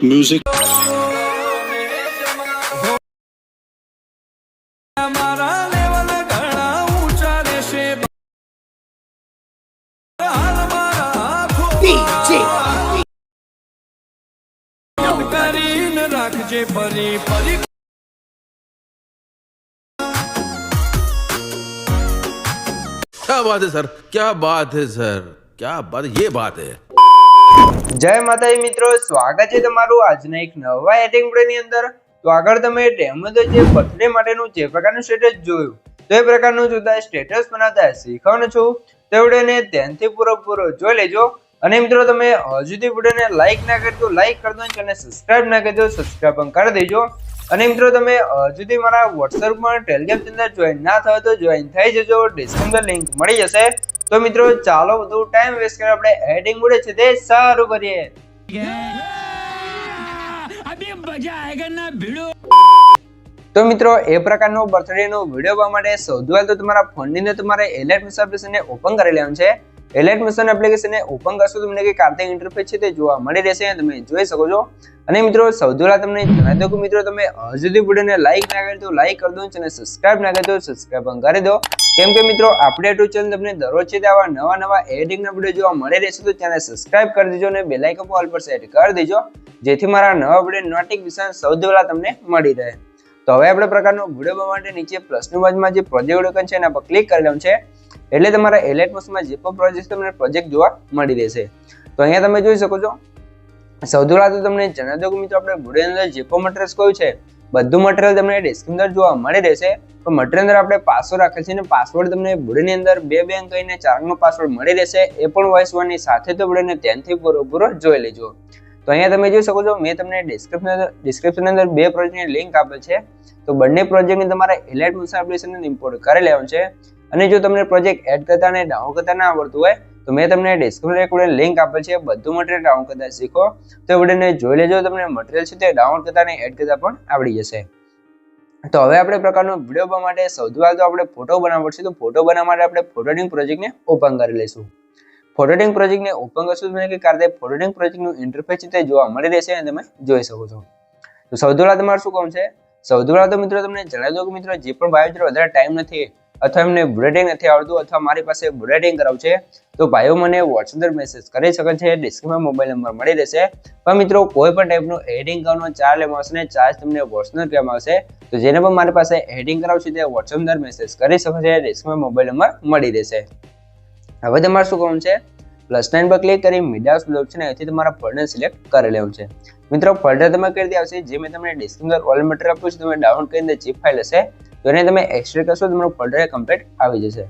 Music क्या बात है सर, क्या बात है सर, क्या बात, ये बात है। જય માતાજી મિત્રો, સ્વાગત છે તમારું આજના એક નવા એડિટિંગ વિડિયોની અંદર। તો આગળ તમે ડેમો તો જે બર્થડે માટેનું જે પ્રકારનું સ્ટેટસ જોયું તો એ પ્રકારનું જોતા સ્ટેટસ બનાવતા શીખવાનું છું, તો વિડિયોને ધ્યાનથી પૂરો જોઈ લેજો। અને મિત્રો તમે હજુ સુધી વિડિયોને લાઈક ના કરી તો લાઈક કરી દો અને સબસ્ક્રાઇબ ના કરી તો સબસ્ક્રાઇબ પણ કરી દેજો। અને મિત્રો તમે હજુ સુધી મારા WhatsApp માં ટેલિગ્રામ ચેનલ જોઈન ના થયો તો જોઈન થઈ જજો, ડિસ્ક્રિપ્શન લિંક મળી જશે। તો મિત્રો ચાલો વધુ ટાઈમ વેસ્ટ કરે આપણે એડિટિંગ વિડિયો છે તે શરૂ કરીએ। તો મિત્રો એ પ્રકારનો બર્થડે નો વિડિયો બનાવવા માટે સૌથી પહેલા તો તમારા ફોન ની અંદર તમારે એલાઇટ મિશન એપ્લિકેશનને ઓપન કરી લેવાનું છે। એલાઇટ મિશન એપ્લિકેશનને ઓપન કરશો તો તમને કે કાર્તિક ઇન્ટરફેસ છે તે જોવા મળી રહેશે, તમે જોઈ શકો છો। અને મિત્રો સૌથી પહેલા તમને જણાવી દઉં કે મિત્રો તમે હજુ સુધી વિડિયોને લાઈક ના કરી તો લાઈક કરી દો અને સબસ્ક્રાઇબ ના કરી તો સબસ્ક્રાઇબ પણ કરી દો, કેમ કે મિત્રો આપણે YouTube ચેનલ તમને દરરોજ છે આવા નવા એડિટિંગ ના વિડિયો જોવા મળે રહેશે। તો ચેનલ સબસ્ક્રાઇબ કરી દેજો અને બેલ આઇકન ઓલ પર સેટ કરી દેજો, જેથી મારા નવા વિડિયો નોટિફિકેશન સૌથી પહેલા તમને મળી રહે। તો હવે આપણે પ્રકારનો વિડિયો બનાવવા માટે નીચે પ્લસની બાજુમાં જે પ્રોજેક્ટ આઇકન છે એના પર ક્લિક કરી લેવાનું છે, એટલે તમારા એલાઇટ મિશનમાં જે પણ પ્રોજેક્ટ તમને પ્રોજેક્ટ જોવા મળી રહેશે। તો અહીંયા તમે જોઈ શકો છો સૌથી પહેલા તો તમને જણાવી દઉં કે મિત્રો આપણે વિડિયોની અંદર જે પણ મટીરીયલ કહ્યું છે બધું મટીરીયલ તમને ડિસ્ક્રિપ્શન અંદર જોવા મળી રહેશે। તો મટીરીયલ અંદર આપણે પાસવર્ડ રાખેલ છે અને પાસવર્ડ તમને વિડિયોની અંદર 2 અંક કહીને 4 અંકનો પાસવર્ડ મળી રહેશે, એ પણ વોઇસ વન ની સાથે તો વિડિયોને ધ્યાનથી પૂરો જોઈ લેજો। તો અહીંયા તમે જોઈ શકો છો મેં તમને ડિસ્ક્રિપ્શન અંદર 2 પ્રોજેક્ટની લિંક આપેલ છે, તો બંને પ્રોજેક્ટને તમારે એલાઇટ મિશન એપ્લિકેશનને ઇમ્પોર્ટ કરી લેવાનું છે। અને જો તમને પ્રોજેક્ટ એડ કરતા અને ડાઉનલોડ કરતા ના આવડતું હોય તો મેં તમને ડિસ્ક્રિપ્શન એક લિંક આપેલ છે, બધું મટીરીયલ ડાઉનલોડ કરતા શીખો તો વિડિયોને જોઈ લેજો, તમને મટીરીયલ છે તે ડાઉનલોડ કરતા અને એડ કરતા પણ આવડી જશે। તો હવે આપણે પ્રકારનો વિડિયો બનાવવા માટે સૌથી પહેલા તો આપણે ફોટો બનાવવો પડશે। તો ફોટો બનાવવા માટે આપણે ફોટોડિંગ પ્રોજેક્ટને ઓપન કરી લઈશું। ફોટોડિંગ પ્રોજેક્ટને ઓપન કરશું તો કે કાર્ય ફોટોડિંગ પ્રોજેક્ટનું ઇન્ટરફેસ છે તે જોવા મળી રહેશે અને તમે જોઈ શકો છો। તો સૌથી પહેલા તમારે શું કામ છે, સૌથી પહેલા તો મિત્રો તમને જણાવી દઉં કે મિત્રો જે પણ ભાઈઓ વધારે ટાઈમ નથી અથવા એમને બ્રેડિંગ નથી આવડતું અથવા મારી પાસે બ્રેડિંગ કરાવવું છે તો ભાઈઓ મને WhatsApp પર મેસેજ કરી શકે છે, ડિસ્ક્રિપ્શનમાં મોબાઈલ નંબર મળી રહેશે। પણ મિત્રો કોઈ પણ ટાઈપનું એડિટિંગ કરવાનો ચાર્જ લેવામાં આવશે ને ચાર્જ તમને WhatsApp કરવામાં આવશે, તો જેને પણ મારી પાસે એડિટિંગ કરાવવું છે તે WhatsApp પર મેસેજ કરી શકે છે, ડિસ્ક્રિપ્શનમાં મોબાઈલ નંબર મળી રહેશે। હવે તમારે શું કરવાનું છે, +9 પર ક્લિક કરી મીડિયા ઓપ્શન અહીંથી તમારા ફોલ્ડર સિલેક્ટ કરી લેવાનું છે। મિત્રો ફોલ્ડર તમે કરી દે આવશે જે મેં તમને ડિસ્ક્રિપ્શન ઓલ મટીરીયલ આપ્યું છે તમે ડાઉનલોડ કરીને zip ફાઇલ હશે તો એને તમે એક્સટ્રેક્ટ કરશો તો તમારું ફોલ્ડર કમ્પ્લીટ આવી જશે।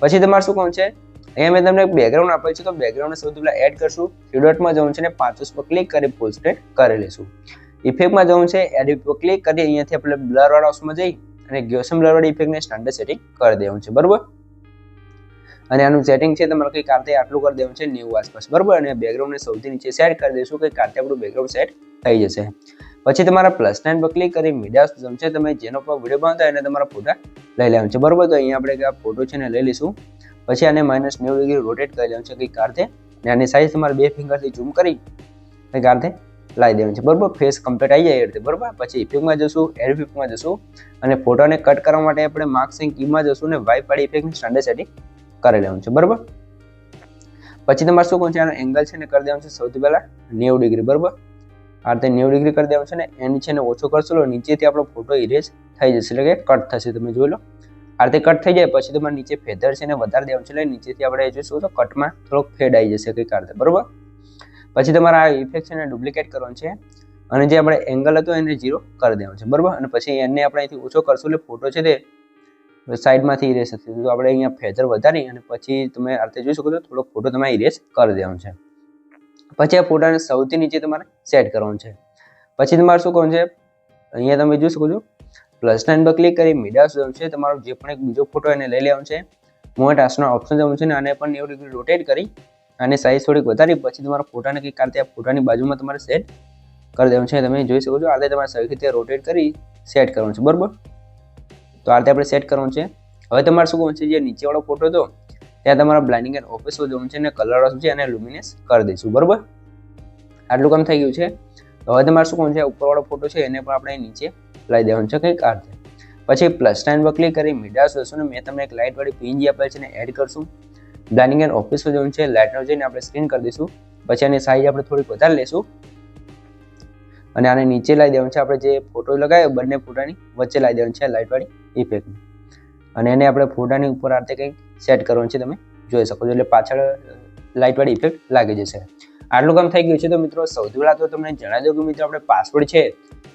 પછી તમારે શું કરવાનું છે, અહીંયા મેં તમને બેકગ્રાઉન્ડ આપેલ છે તો બેકગ્રાઉન્ડને સૌથી પહેલા એડ કરશું, થ્રી ડોટમાં જવાનું છે અને 5 પર ક્લિક કરી ફૂલ સ્ક્રીન કરી લેશું। ઇફેક્ટમાં જવાનું છે, એડિટ પર ક્લિક કરી અહીંયાથી આપણે બ્લર વાળા ઓપ્શનમાં જઈ અને ગોસમ બ્લર વાળી ઇફેક્ટને સ્ટાન્ડર્ડ સેટિંગ કરી દેવાનું છે, બરાબર। અને આનું સેટિંગ છે તમારે કઈ કારતે આટલું કરી દેવાનું છે 90 આસપાસ, બરાબર। અને બેકગ્રાઉન્ડને સૌથી નીચે સેટ કરી દઈશું કે કારતે આપણું બેકગ્રાઉન્ડ સેટ થઈ જશે। પછી તમારા +9 પર ક્લિક કરી મીડિયા ઓપ્શન છે, તમે જેનો પર વિડિયો બનાવતા એને તમારા ફોટા લઈ લેવાનું છે, બરાબર। તો અહીંયા આપણે આ ફોટો છે ને લઈ લઈશું, પછી આને -90 ડિગ્રી રોટેટ કરી લેવાનું છે કઈ કારતે અને આની સાઈઝ તમારે 2 ફિંગરથી ઝૂમ કરી કઈ કારતે લાવી દેવાનું છે, બરાબર। ફેસ કમ્પ્લીટ આવી જાય એ રીતે, બરાબર। પછી ઇફેક્ટમાં જશું, એડ ઇફેક્ટમાં જશું અને ફોટોને કટ કરવા માટે આપણે માર્ક્સિંગ કીમાં જશું અને વાઇપ વાળી ઇફેક્ટની સ્ટાન્ડર્ડ સેટિંગ કરી લેવાનું છે, બરાબર। પછી તમારે શું કરવાનું છે, આનો એંગલ છે ને કરી દેવાનું છે સૌથી પહેલા 90 ડિગ્રી, બરાબર। આ રીતે 90 ડિગ્રી કરી દેવાનું છે ને એની છે ને ઓછો કરશો લો નીચેથી આપણો ફોટો ઇરેઝ થઈ જશે, એટલે કે કટ થશે, તમે જોઈ લો આ રીતે કટ થઈ જાય। પછી તમારે નીચે ફેધર છે ને વધારે દેવાનું છે, એટલે નીચેથી આપણે જોઈશું તો કટમાં થોડોક ફેડ આવી જશે કઈ કારતે, બરાબર। પછી તમારે આ ઇફેક્ટ છે ને ડુપ્લિકેટ કરવાનું છે અને જે આપણે એંગલ હતો એને 0 કરી દેવાનું છે, બરાબર। અને પછી એને આપણે અહીંથી ઓછો કરશું એટલે ફોટો છે તે સાઈડમાંથી ઇરેઝ થશે, તો આપણે અહીંયા ફેધર વધારી અને પછી તમે આ રીતે જોઈ શકો છો થોડો ફોટો તમારે ઇરેઝ કરી દેવાનો છે। પછી આ ફોટાને સૌથી નીચે તમારે સેટ કરવાનું છે। પછી તમારે શું કરવાનું છે, અહીંયા તમે જોઈ શકો છો +9 પર ક્લિક કરી મીડિયા ઓપ્શન છે, તમારો જે પણ એક બીજો ફોટો એને લઈ લેવાનો છે, મોમેન્ટ આસનો ઓપ્શન જવાનું છે ને આને પણ 90 ડિગ્રી રોટેટ કરી અને સાઈઝ થોડીક વધારી પછી તમારા ફોટાને કઈ કારતે આ ફોટાની બાજુમાં તમારે સેટ કરી દેવાનું છે, તમે જોઈ શકો છો આ રીતે તમારે સરખી રીતે રોટેટ કરી સેટ કરવાનું છે, બરાબર। તો આ રીતે આપણે સેટ કરવાનું છે। હવે તમારે શું કરવાનું છે, જે નીચેવાળો ફોટો હતો ત્યાં તમારા બ્લાઇન્ડિંગ એન્ડ ઓફિસ જવાનું છે અને કલર છે અને લ્યુમિનેસ કરી દઈશું, બરાબર। આટલું કામ થઈ ગયું છે। તો હવે તમારે શું કરવાનું છે, ઉપરવાળો ફોટો છે એને પણ આપણે નીચે લાવી દેવાનું છે કંઈક આ રીતે. પછી પ્લસ સાઇન પર ક્લિક કરી મીડિયા જશું ને મેં તમને એક લાઇટ વાળી પીએનજી આપેલ છે ને એડ કરશું. બ્લેન્ડિંગ એન્ડ ઓફિસમાં જવાનું છે, લાઇટનો જઈને આપણે સ્ક્રીન કરી દઈશું. પછી આની સાઈઝ આપણે થોડીક વધારે લેશું અને આને નીચે લાવી દેવાનું છે. આપણે જે ફોટો લગાવ્યો બંને ફોટાની વચ્ચે લાવી દેવાનું છે લાઇટ વાળી ઇફેક્ટ અને એને આપણે ફોટાની ઉપર આ રીતે કંઈક સેટ કરવાનું છે, તમે જોઈ શકો છો, એટલે પાછળ લાઇટ વાળી ઇફેક્ટ લાગી જશે. આટલું કામ થઈ ગયું છે. તો મિત્રો સૌથી પહેલા તો તમને જણાવી દઉં કે મિત્રો આપણે પાસવર્ડ છે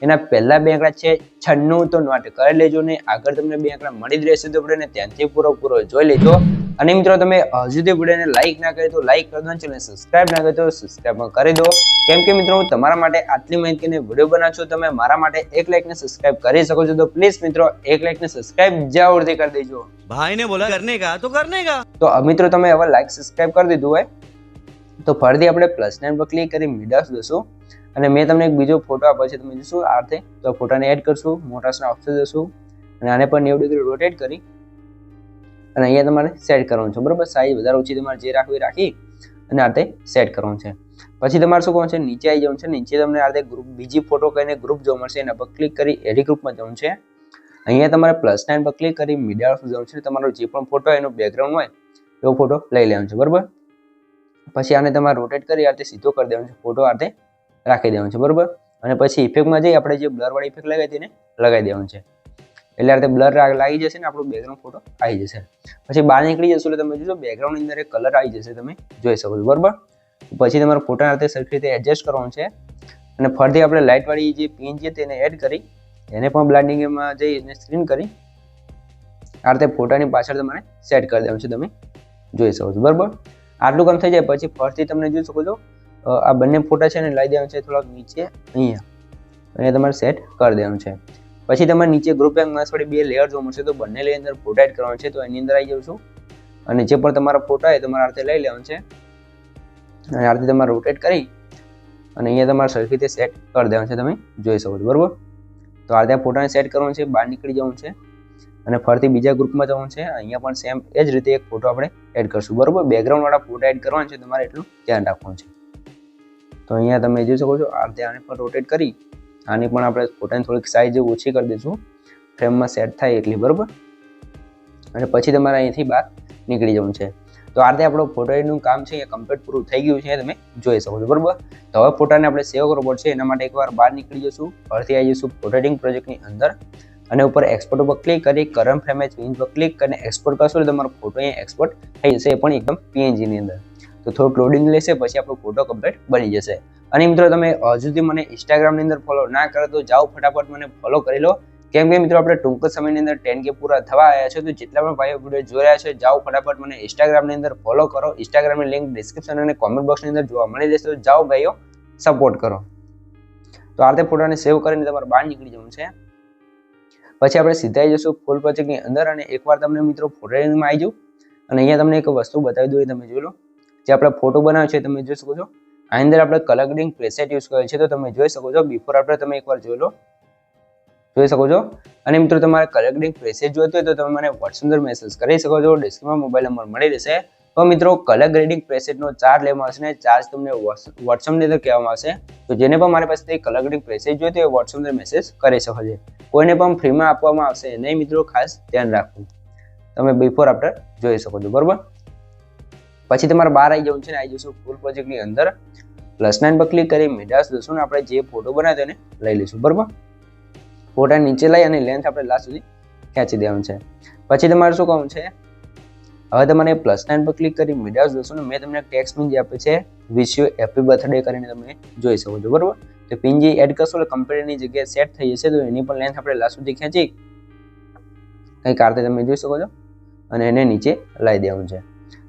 એના પહેલા 2 આંકડા છે 96 તો નોટ કરી લેજો ને આગળ તમને 2 આંકડા મળી જ રહેશે. તો આપણે ત્યાંથી પૂરો જોઈ લેજો. અને મિત્રો તમે હજુ સુધી વિડીયોને લાઈક ના કરી તો લાઈક કરી દો, ચેનલ સબસ્ક્રાઇબ ના કરી તો સબસ્ક્રાઇબ પણ કરી દો. કેમ કે મિત્રો હું તમારા માટે આટલી માહિતીને વિડીયો બનાવું છું, તમે મારા માટે 1 લાઈક ને સબસ્ક્રાઇબ કરી શકો છો. તો પ્લીઝ મિત્રો 1 લાઈક ને સબસ્ક્રાઇબ જરૂરથી કરી દેજો. भाई ने बोला करने का तो करने का. તો મિત્રો તમે હવે લાઈક સબસ્ક્રાઇબ કરી દીધું હોય તો ફરીથી આપણે પ્લસ નાઇન પર ક્લિક કરી મીડિયા જશું અને મેં તમને એક બીજો ફોટો આપ્યો છે, તમે જોશો આ રીતે. તો ફોટાને એડ કરશું, મોટાસના ઓપ્શન જશું અને આને પણ 90 ડિગ્રી રોટેટ કરી અને અહીંયા તમારે સેટ કરવાનું છે, બરાબર. સાઈઝ વધારે ઓછી તમારે જે રાખવી રાખી અને આ રીતે સેટ કરવાનું છે. પછી તમારે શું કરવાનું છે, નીચે આવી જવાનું છે. નીચે તમને આ રીતે ગ્રુપ બીજી ફોટો કહીને ગ્રુપ જોવા મળશે, એના પર ક્લિક કરી એડી ગ્રુપમાં જવાનું છે. અહીંયા તમારે પ્લસ નાઇન પર ક્લિક કરી મીડિયા જવાનું છે. તમારો જે પણ ફોટો એનો બેકગ્રાઉન્ડ હોય એવો ફોટો લઈ લેવાનો છે, બરાબર. પછી આને તમારે રોટેટ કરી આ રીતે સીધો કરી દેવાનો છે, ફોટો આ રીતે રાખી દેવાનો છે, બરાબર. અને પછી ઇફેક્ટમાં જઈ આપણે જે બ્લર વાળી ઇફેક્ટ લગાવી તેને લગાવી દેવાનું છે, એટલે આ રીતે બ્લર લાગી જશે ને આપણો બેકગ્રાઉન્ડ ફોટો આવી જશે. પછી બહાર નીકળી જશું એટલે તમે જોશો બેકગ્રાઉન્ડની અંદર એક કલર આવી જશે, તમે જોઈ શકો છો, બરાબર. પછી તમારે ફોટા આ રીતે સરખી રીતે એડજસ્ટ કરવાનું છે અને ફરીથી આપણે લાઇટ વાળી જે પીએનજી છે તેને એડ કરી એને પણ બ્લેન્ડિંગમાં જઈ અને સ્ક્રીન કરી આ રીતે ફોટાની પાછળ તમારે સેટ કરી દેવાનું છે, તમે જોઈ શકો છો, બરાબર. આટલું કામ થઈ જાય પછી ફરીથી તમને જોઈ શકો છો આ બંને ફોટા છે ને લાવી દેવાનું છે થોડાક નીચે અહીંયા તમારે સેટ કરી દેવાનું છે. પછી તમારે નીચે ગ્રુપ બેંક માસવાળી 2 લેયર જોવા મળશે, તો બંને લેયર અંદર ફોટા એડ કરવાનો છે. તો એની અંદર આવી જાઉં છું અને જે પણ તમારા ફોટા હોય તમારે આ રીતે લઈ લેવાનું છે અને આ રીતે તમારે રોટેટ કરી અને અહીંયા તમારે સરખી રીતે સેટ કરી દેવાનું છે, તમે જોઈ શકો છો, બરાબર. તો આ રીતે ફોટાને સેટ કરવાનું છે, બહાર નીકળી જવાનું છે અને ફરીથી બીજા ગ્રુપમાં જવાનું છે. અહીંયા પણ સેમ એ જ રીતે એક ફોટો આપણે એડ કરશું, બરાબર. બેકગ્રાઉન્ડ વાળા ફોટા એડ કરવાના છે, તમારે એટલું ધ્યાન રાખવાનું છે. તો અહીંયા તમે જોઈ શકો છો આ રીતે આને પણ રોટેટ કરી આની પણ આપણે ફોટાની થોડીક સાઈઝ ઓછી કરી દઈશું, ફ્રેમમાં સેટ થાય એટલી, બરાબર. અને પછી તમારે અહીંથી બહાર નીકળી જવાનું છે. તો આ રીતે આપણો ફોટોનું કામ છે એ કમ્પ્લીટ પૂરું થઈ ગયું છે, તમે જોઈ શકો છો, બરાબર. તો હવે ફોટાને આપણે સેવ કરવો પડશે. એના માટે એકવાર બહાર નીકળી જશું, ફરીથી આવી જઈશું ફોટો એડિટિંગ પ્રોજેક્ટની અંદર અને ઉપર એક્સપોર્ટ ઉપર ક્લિક કરી કરંટ ફ્રેમ ચેન્જ પર ક્લિક કરીને એક્સપોર્ટ કરશો એટલે તમારો ફોટો અહીંયા એક્સપોર્ટ થઈ જશે, એ પણ એકદમ પીએનજી ની અંદર. તો થોડુંક લોડિંગ લેશે પછી આપણો ફોટો કમ્પ્લીટ બની જશે. અને મિત્રો તમે હજુ સુધી મને ઇન્સ્ટાગ્રામની અંદર ફોલો ના કરો તો જાઓ ફટાફટ મને ફોલો કરી લો, કેમ કે મિત્રો આપણે ટૂંક સમયની અંદર 10K પૂરા થવા આવ્યા છે. તો જેટલા પણ ભાઈઓ વિડીયો જોઈ રહ્યા છે જાઓ ફટાફટ મને ઇન્સ્ટાગ્રામની અંદર ફોલો કરો. ઇન્સ્ટાગ્રામની લિંક ડિસ્ક્રિપ્શન અને કોમેન્ટ બોક્સની અંદર જોવા મળી જશે. તો જાઓ ભાઈઓ સપોર્ટ કરો. તો આ રીતે ફોટાને સેવ કરીને તમારે બહાર નીકળી જવાનું છે. પછી આપણે સીધા જઈશું ફૂલ પ્રોજેક્ટની અંદર અને એકવાર તમને મિત્રો ફોટો એડિટિંગમાં આવી જાઉં અને અહીંયા તમને એક વસ્તુ બતાવી દઉં, એ તમે જોઈ લો. જે આપણે ફોટો બનાવ્યો છે તમે જોઈ શકો છો આ અંદર આપણે કલર ગ્રેડિંગ પ્રેસેટ યુઝ કરેલ છે, તો તમે જોઈ શકો છો. બિફોર આફ્ટર તમે એકવાર જોઈ લો, જોઈ શકો છો. અને મિત્રો તમારે કલર ગ્રેડિંગ પ્રેસેટ જોઈતો હોય તો તમે મને WhatsApp પર મેસેજ કરી શકો છો, ડિસ્ક્રિપ્શનમાં મોબાઈલ નંબર મળી રહેશે. તો મિત્રો કલર ગ્રેડિંગ પ્રેસેટનો ચાર્જ લેવામાં આવશે ને ચાર્જ તમને WhatsApp ની અંદર કહેવામાં આવશે. તો જેને પણ મારી પાસેથી કલર ગ્રેડિંગ પ્રેસેટ જોઈતો હોય WhatsApp પર મેસેજ કરી શકો છો. કોઈને પણ ફ્રીમાં આપવામાં આવશે નહીં મિત્રો, ખાસ ધ્યાન રાખવું. તમે બિફોર આફ્ટર જોઈ શકો છો, બરોબર. પછી તમારે બહાર આવી જવું છે ને આવી જશું ફૂલ પ્રોજેક્ટની અંદર +9 પર ક્લિક કરી મીડિયા જશું ને આપણે જે ફોટો બનાવ્યો એને લઈ લઈશું, બરોબર. ફોટા નીચે લઈ અને લેન્થ આપણે લાસ્ટ સુધી ખેંચી દેવાનું છે. પછી તમારે શું કરવાનું છે, હવે તમારે +9 પર ક્લિક કરી મીડિયા જશું ને મેં તમને ટેક્સ્ટ પિન જે આપે છે વિશ યુ હેપી બર્થડે કરીને તમે જોઈ શકો છો, બરોબર. તો પિન જે એડ કરશો એટલે કમ્પ્યુટરની જગ્યાએ સેટ થઈ જશે. તો એની પણ લેન્થ આપણે લાસ્ટ સુધી ખેંચી કંઈક આ રીતે તમે જોઈ શકો છો અને એને નીચે લાવી દેવાનું છે.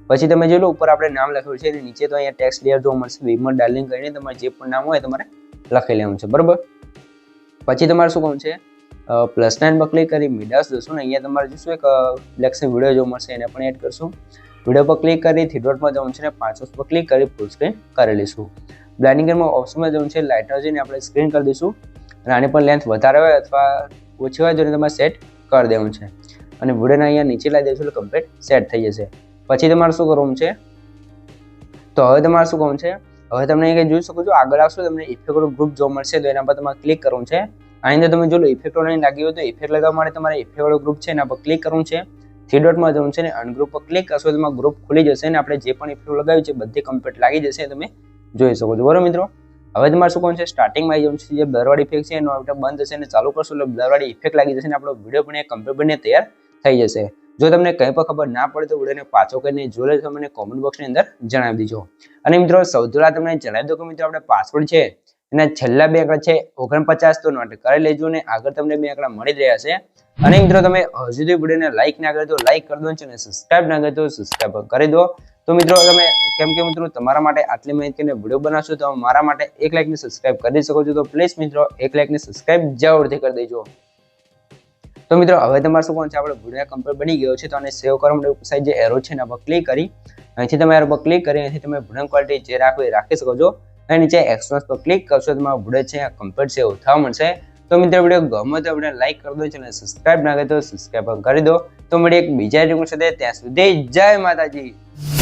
પછી તમે જોઈ લો ઉપર આપણે નામ લખ્યું છે અને નીચે તો અહીંયા ટેક્સ્ટ લેયર જોવા મળશે, વિમલ ડાર્લિંગ કરીને તમારે જે પણ નામ હોય તમારે લખી લેવાનું છે, બરોબર. પછી તમારે શું કરવાનું છે, +9 પર ક્લિક કરી મીડિયા જશું ને અહીંયા તમારે જોશું એક લેક્ચર વિડીયો જોવા મળશે એને પણ એડ કરશું. વિડીયો પર ક્લિક કરી થ્રી ડોટમાં જવાનું છે ને 5 પર ક્લિક કરી ફૂલ સ્ક્રીન કરી લઈશું. બ્લેન્ડિંગમાં ઓપ્શનમાં જવાનું છે, લાઇટર જઈને આપણે સ્ક્રીન કરી દઈશું અને આની પણ લેન્થ વધારે હોય અથવા ઓછી હોય તો તમારે સેટ કરી દેવાનું છે અને વિડીયોને અહીંયા નીચે લાવી દઈશું એટલે કમ્પ્લીટ સેટ થઈ જશે. પછી તમારે શું કરવાનું છે, તો હવે તમારે શું કરવાનું છે, હવે તમને અહીં જોઈ શકો છો, આગળ આવશો તમને ઇફેક્ટો ગ્રુપ જોવા મળશે, તો એના પર તમારે ક્લિક કરવું છે. અહીં અંદર તમે જો ઇફેક્ટો નહીં લાગી હોય તો ઇફેક્ટ લગાવવા માટે તમારે ઇફેક્ટો ગ્રુપ છે એના પર ક્લિક કરવું છે. 3 ડોટમાં જવું છે ને અનગ્રુપ પર ક્લિક કરશો તો તમારું ગ્રુપ ખુલી જશે અને આપણે જે પણ ઇફેક્ટ લગાવ્યું છે બધી કમ્પ્લીટ લાગી જશે, તમે જોઈ શકો છો. બરોબર મિત્રો, હવે તમારે શું કરવાનું છે, સ્ટાર્ટિંગમાં આવી જવું છે, જે બ્લરવાળી ઇફેક્ટ છે એનો આપણે બંધ થશે અને ચાલુ કરશો એટલે બ્લરવાળી ઇફેક્ટ લાગી જશે અને આપણો વિડીયો પણ કમ્પ્લીટ બનીને તૈયાર થઈ જશે. જો તમને કંઈ પણ ખબર ના પડે તો વિડીયોને પાછો કરીને જોઈ લેજો, મને કોમેન્ટ બોક્સની અંદર જણાવી દેજો. અને મિત્રો સૌથી પહેલા તમને જણાવી દો કે મિત્રો આપણે પાસવર્ડ છે એના છેલ્લા 2 આંકડા છે 49 તો નોટ કરી લેજો ને આગળ તમને 2 આંકડા મળી રહ્યા છે. અને મિત્રો તમે હજુ સુધી વિડીયોને લાઈક ના કર્યો તો લાઈક કરી દો અને સબસ્ક્રાઇબ ના કર્યો તો સબસ્ક્રાઇબ કરી દો. તો મિત્રો તમે કેમ કે મિત્રો તમારા માટે આટલી માહિતીને વિડીયો બનાવશો તો મારા માટે 1 લાઈક ને સબસ્ક્રાઇબ કરી શકો છો. તો પ્લીઝ મિત્રો 1 લાઈક ને સબસ્ક્રાઇબ જરૂરથી કરી દેજો. તો મિત્રો હવે તમારે શું કરવાનું છે, આપણે વિડીયો કમ્પ્લીટ બની ગયો છે તો આને સેવ કરવા માટે સાઈડ જે એરો છે એના પર ક્લિક કરી અહીંથી તમે એરો પર ક્લિક કરી અહીંથી તમે વિડીયો ક્વોલિટી જે રાખો એ રાખી શકો છો. અને નીચે એક્સપ્રેસ પર ક્લિક કરશો તમારો વિડીયો છે કમ્પ્લીટ સેવ થવા મળશે. તો મિત્રો વિડીયો ગમે તો આપણે લાઈક કરી દો અને સબસ્ક્રાઇબ ના કરે તો સબસ્ક્રાઇબ કરી દો. તો મળી એક બીજા વિડીયો સાથે, ત્યાં સુધી જય માતાજી.